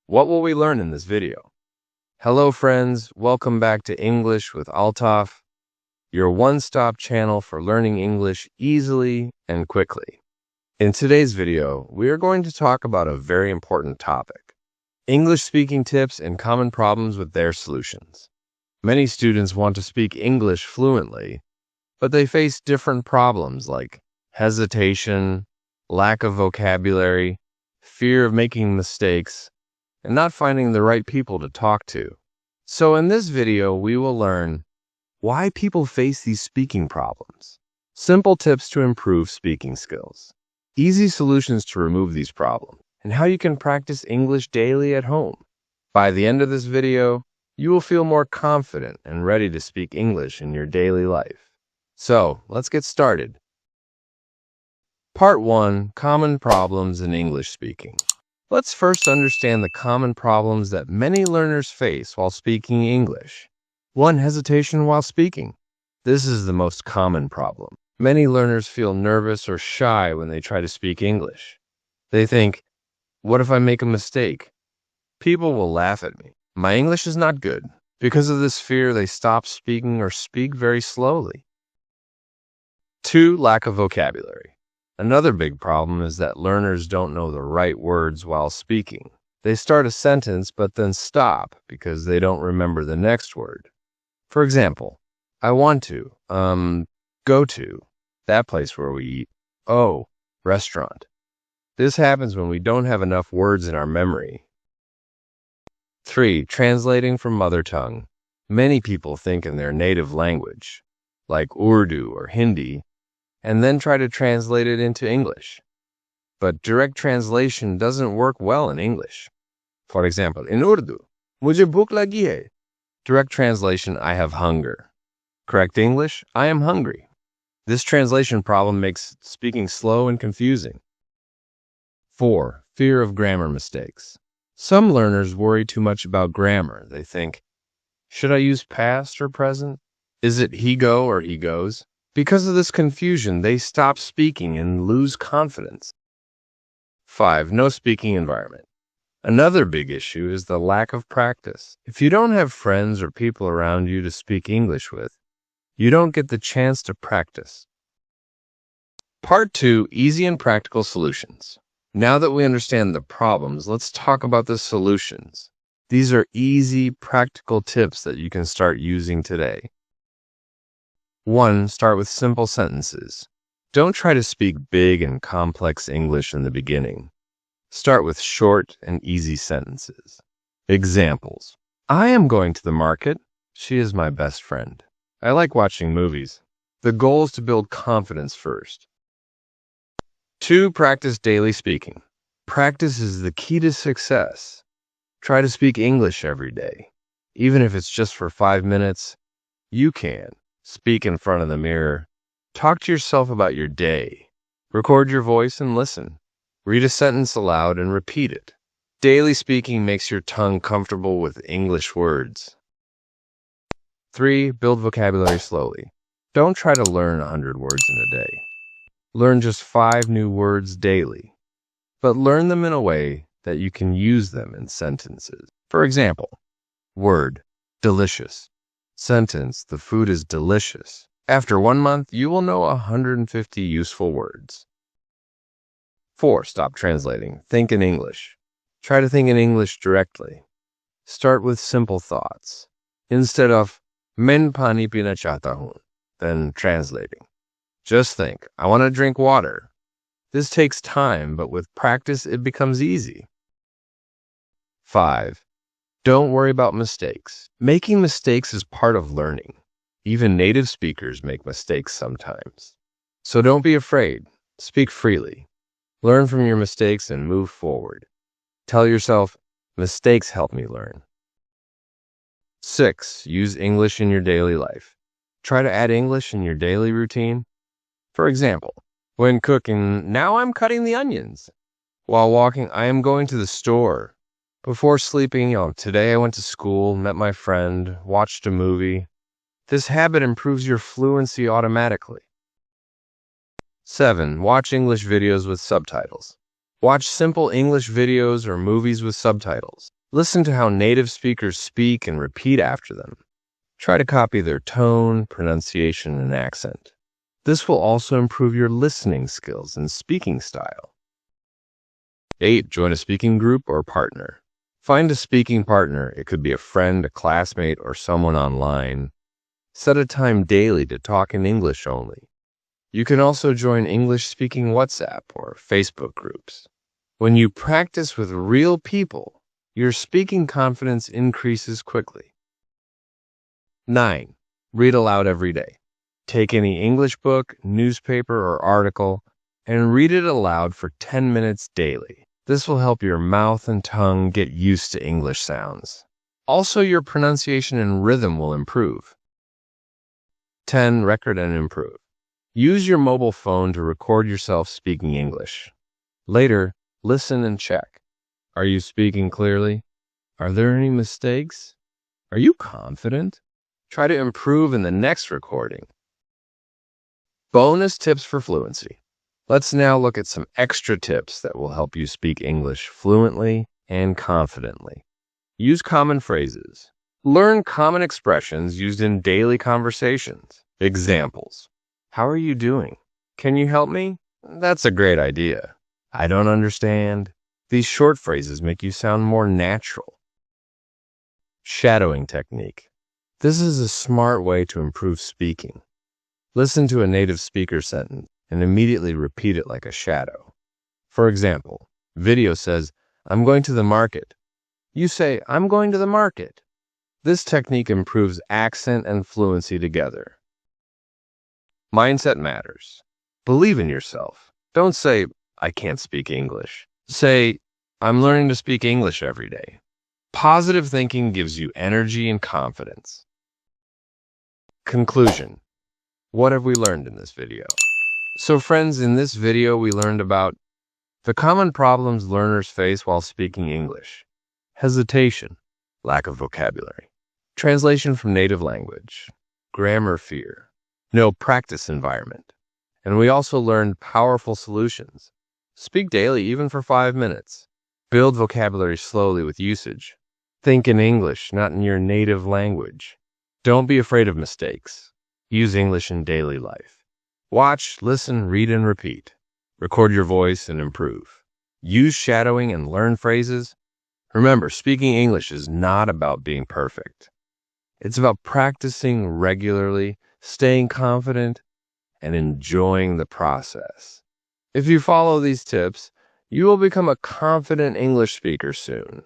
What will we learn in this video? Hello friends, welcome back to English with Altaf, your one-stop channel for learning English easily and quickly. In today's video, we are going to talk about a very important topic: English speaking tips and common problems with their solutions. Many students want to speak English fluently, but they face different problems like hesitation, lack of vocabulary, fear of making mistakes, and not finding the right people to talk to. So in this video, we will learn why people face these speaking problems, simple tips to improve speaking skills, easy solutions to remove these problems, and how you can practice English daily at home. By the end of this video, you will feel more confident and ready to speak English in your daily life. So let's get started. Part 1: Common problems in English speaking. Let's first understand the common problems that many learners face while speaking English. 1. Hesitation while speaking. This is the most common problem. Many learners feel nervous or shy when they try to speak English. They think, what if I make a mistake? People will laugh at me. My English is not good. Because of this fear, they stop speaking or speak very slowly. 2. Lack of vocabulary. Another big problem is that learners don't know the right words while speaking. They start a sentence but then stop because they don't remember the next word. For example, I want to, go to, that place where we eat, oh, restaurant. This happens when we don't have enough words in our memory. 3. Translating from mother tongue. Many people think in their native language, like Urdu or Hindi, and then try to translate it into English. But direct translation doesn't work well in English. For example, in Urdu, mujhe bhook lagi hai. Direct translation, I have hunger. Correct English, I am hungry. This translation problem makes speaking slow and confusing. 4. Fear of grammar mistakes. Some learners worry too much about grammar. They think, should I use past or present? Is it he go or he goes? Because of this confusion, they stop speaking and lose confidence. 5. No speaking environment. Another big issue is the lack of practice. If you don't have friends or people around you to speak English with, you don't get the chance to practice. Part 2: Easy and practical solutions. Now that we understand the problems, let's talk about the solutions. These are easy, practical tips that you can start using today. 1. Start with simple sentences. Don't try to speak big and complex English in the beginning. Start with short and easy sentences. Examples: I am going to the market. She is my best friend. I like watching movies. The goal is to build confidence first. 2. Practice daily speaking. Practice is the key to success. Try to speak English every day. Even if it's just for 5 minutes, you can. Speak in front of the mirror. Talk to yourself about your day. Record your voice and listen. Read a sentence aloud and repeat it. Daily speaking makes your tongue comfortable with English words. 3. Build vocabulary slowly. Don't try to learn 100 words in a day. Learn just 5 new words daily, but learn them in a way that you can use them in sentences. For example, word, delicious. Sentence, the food is delicious. After 1 month, you will know 150 useful words. 4. Stop translating. Think in English. Try to think in English directly. Start with simple thoughts. Instead of main pani pina chahta hoon, then translating. Just think, I want to drink water. This takes time, but with practice, it becomes easy. 5. Don't worry about mistakes. Making mistakes is part of learning. Even native speakers make mistakes sometimes. So don't be afraid. Speak freely. Learn from your mistakes and move forward. Tell yourself, mistakes help me learn. 6. Use English in your daily life. Try to add English in your daily routine. For example, when cooking, now I'm cutting the onions. While walking, I am going to the store. Before sleeping, today I went to school, met my friend, watched a movie. This habit improves your fluency automatically. 7. Watch English videos with subtitles. Watch simple English videos or movies with subtitles. Listen to how native speakers speak and repeat after them. Try to copy their tone, pronunciation, and accent. This will also improve your listening skills and speaking style. 8. Join a speaking group or partner. Find a speaking partner. It could be a friend, a classmate, or someone online. Set a time daily to talk in English only. You can also join English-speaking WhatsApp or Facebook groups. When you practice with real people, your speaking confidence increases quickly. 9. Read aloud every day. Take any English book, newspaper, or article and read it aloud for 10 minutes daily. This will help your mouth and tongue get used to English sounds. Also, your pronunciation and rhythm will improve. 10. Record and improve. Use your mobile phone to record yourself speaking English. Later, listen and check. Are you speaking clearly? Are there any mistakes? Are you confident? Try to improve in the next recording. Bonus tips for fluency. Let's now look at some extra tips that will help you speak English fluently and confidently. Use common phrases. Learn common expressions used in daily conversations. Examples. How are you doing? Can you help me? That's a great idea. I don't understand. These short phrases make you sound more natural. Shadowing technique. This is a smart way to improve speaking. Listen to a native speaker sentence and immediately repeat it like a shadow. For example, video says, I'm going to the market. You say, I'm going to the market. This technique improves accent and fluency together. Mindset matters. Believe in yourself. Don't say, I can't speak English. Say, I'm learning to speak English every day. Positive thinking gives you energy and confidence. Conclusion. What have we learned in this video? So friends, in this video we learned about the common problems learners face while speaking English. Hesitation, lack of vocabulary, translation from native language, grammar fear, no practice environment. And we also learned powerful solutions. Speak daily even for 5 minutes. Build vocabulary slowly with usage. Think in English, not in your native language. Don't be afraid of mistakes. Use English in daily life. Watch, listen, read, and repeat. Record your voice and improve. Use shadowing and learn phrases. Remember, speaking English is not about being perfect. It's about practicing regularly, staying confident, and enjoying the process. If you follow these tips, you will become a confident English speaker soon.